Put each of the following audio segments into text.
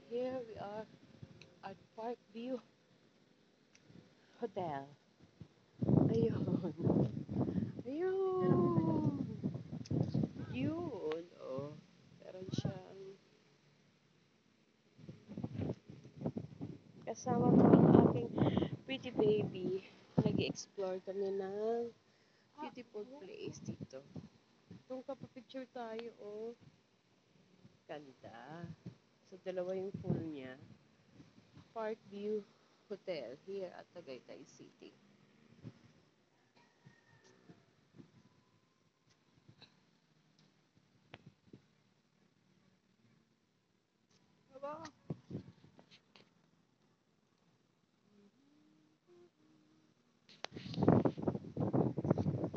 Here we are at Parkview Hotel. Ayun. Ayun. Yun. Oh. Meron siyang kasama ko ang aking pretty baby. Nag-explore kami ng beautiful place dito. Kung kapapicture tayo, oh. Ganda. So, dalawa yung pool niya. Parkview Hotel here at Tagaytay City. Aba.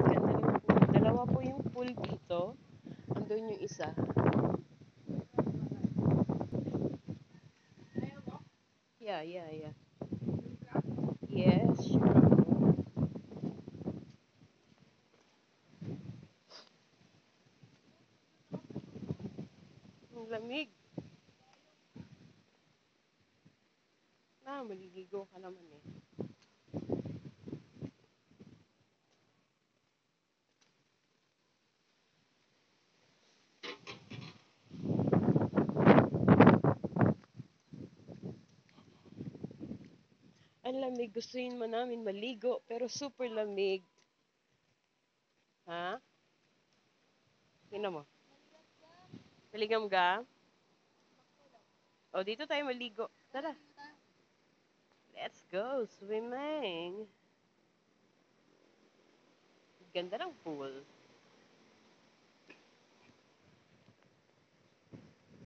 Ganda ng pool. Dalawa po yung pool dito. Andun yung isa. Yeah, yeah, yeah. Yes, sure. Ang lamig. Maliligo ka naman eh. Ang lamig. Gustuin mo namin maligo, pero super lamig. Ha? Tingnan mo. Maligam ka? O, dito tayo maligo. Tara. Let's go swimming. Ganda ng pool.